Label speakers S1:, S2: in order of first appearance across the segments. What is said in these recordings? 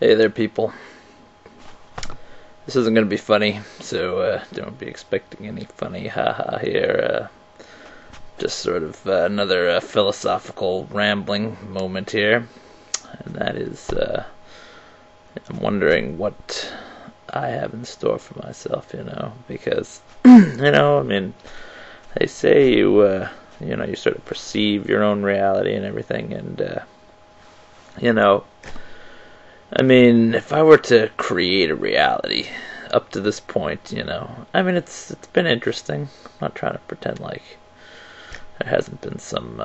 S1: Hey there, people. This isn't going to be funny, so don't be expecting any funny haha here. Just sort of another philosophical rambling moment here. And that is, I'm wondering what I have in store for myself, because, they say you sort of perceive your own reality and everything, and, if I were to create a reality up to this point, it's been interesting. I'm not trying to pretend like there hasn't been some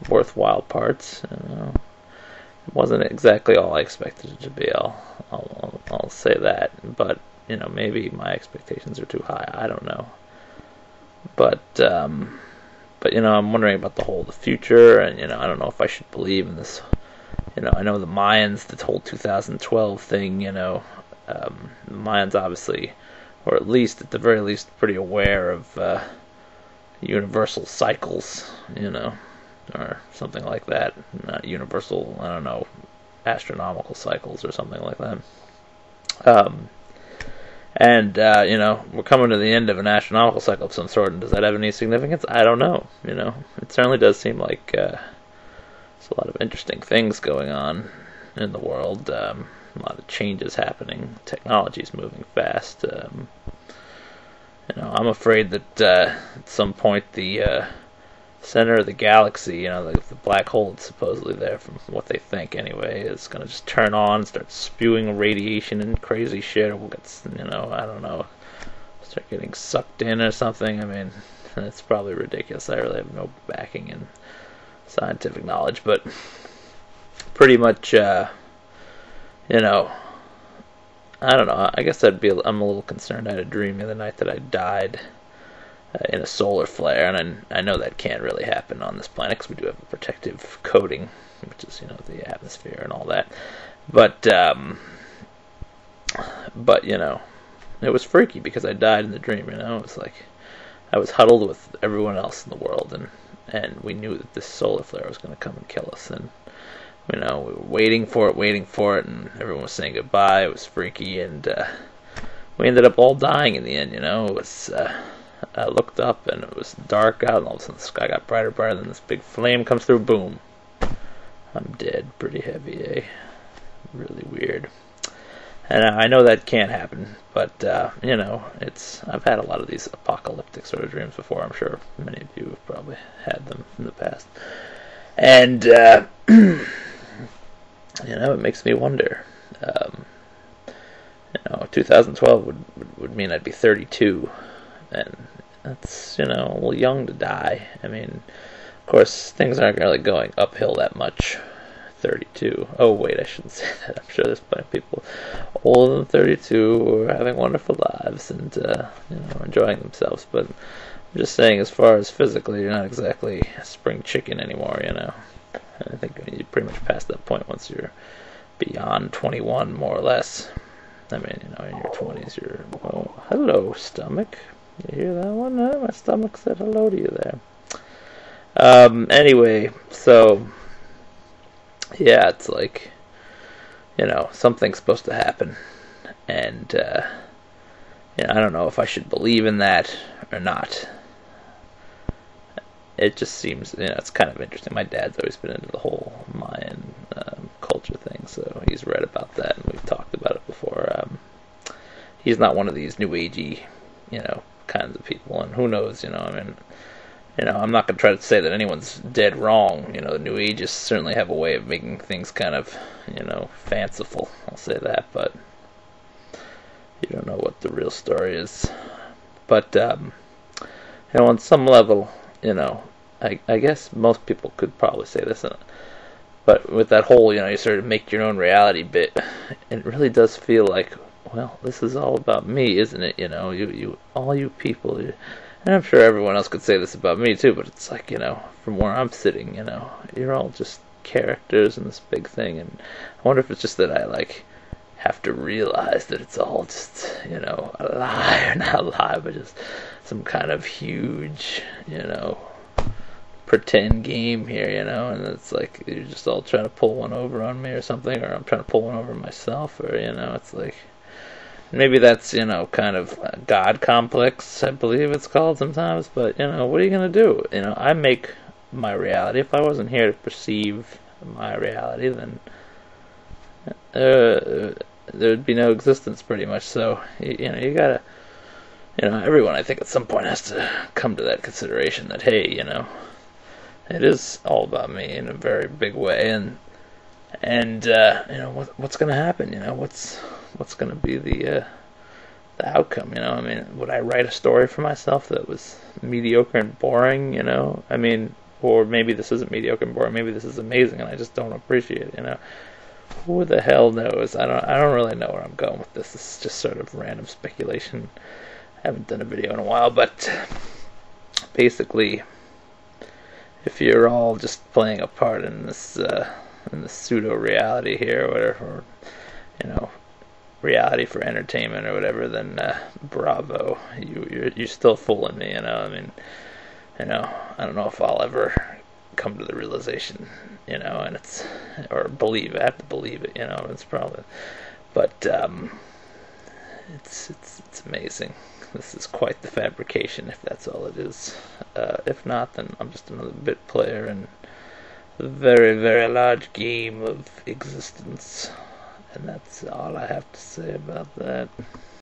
S1: worthwhile parts. It wasn't exactly all I expected it to be. I'll say that, but maybe my expectations are too high. I don't know, but I'm wondering about the future, and I don't know if I should believe in this. I know the Mayans, the whole 2012 thing, the Mayans obviously, or at the very least, pretty aware of universal cycles, or something like that. Not universal, I don't know, astronomical cycles or something like that. We're coming to the end of an astronomical cycle of some sort, and does that have any significance? I don't know, It certainly does seem like there's a lot of interesting things going on in the world. A lot of changes happening. Technology's moving fast. I'm afraid that at some point the center of the galaxy, the black hole that's supposedly there, from what they think anyway, is going to just turn on, start spewing radiation and crazy shit. We'll get, I don't know, start getting sucked in or something. It's probably ridiculous. I really have no backing in scientific knowledge, but pretty much, I don't know. I guess I'm a little concerned. I had a dream the other night that I died in a solar flare, and I know that can't really happen on this planet because we do have a protective coating, which is the atmosphere and all that. But it was freaky because I died in the dream. It was like I was huddled with everyone else in the world, and we knew that this solar flare was going to come and kill us, and we were waiting for it, and everyone was saying goodbye. It was freaky, and we ended up all dying in the end. It was I looked up, and it was dark out, and all of a sudden the sky got brighter, then this big flame comes through, boom, I'm dead. Pretty heavy, eh? Really weird. And I know that can't happen, but I've had a lot of these apocalyptic sort of dreams before. I'm sure many of you have probably had them in the past, and it makes me wonder. 2012 would mean I'd be 32, and that's a little young to die. Of course, things aren't really going uphill that much. 32. Oh wait, I shouldn't say that. I'm sure there's plenty of people older than 32 who are having wonderful lives and enjoying themselves. But I'm just saying, as far as physically, you're not exactly a spring chicken anymore. I think you pretty much past that point once you're beyond 21, more or less. In your 20s, you're hello stomach. You hear that one? Huh? My stomach said hello to you there. Anyway, so. Yeah, it's like, something's supposed to happen, and, I don't know if I should believe in that or not. It just seems, it's kind of interesting. My dad's always been into the whole Mayan culture thing, so he's read about that, and we've talked about it before. He's not one of these new agey, kinds of people, and who knows, I'm not going to try to say that anyone's dead wrong. The New Ages certainly have a way of making things kind of, fanciful. I'll say that, but you don't know what the real story is. But, on some level, I guess most people could probably say this, but with that whole, you sort of make your own reality bit, it really does feel like, well, this is all about me, isn't it? All you people, and I'm sure everyone else could say this about me too, but it's like, from where I'm sitting, you're all just characters in this big thing, and I wonder if it's just that I, have to realize that it's all just, a lie, or not a lie, but just some kind of huge, pretend game here, and it's like you're just all trying to pull one over on me or something, or I'm trying to pull one over myself, or it's like maybe that's kind of a God complex, I believe it's called sometimes. But what are you gonna do? I make my reality. If I wasn't here to perceive my reality, then there'd be no existence, pretty much. So you gotta, everyone, I think, at some point has to come to that consideration that, hey, it is all about me in a very big way, and what's going to happen? What's going to be the outcome? I mean, would I write a story for myself that was mediocre and boring? I mean, or maybe this isn't mediocre and boring. Maybe this is amazing, and I just don't appreciate it. Who the hell knows? I don't really know where I'm going with this. This is just sort of random speculation. I haven't done a video in a while, but basically, if you're all just playing a part in this pseudo reality here, or whatever, reality for entertainment or whatever, then bravo, you're still fooling me. I mean, I don't know if I'll ever come to the realization, and it's, or believe it. I have to believe it, it's probably, but it's amazing. This is quite the fabrication, if that's all it is. If not, then I'm just another bit player in a very, very large game of existence. And that's all I have to say about that.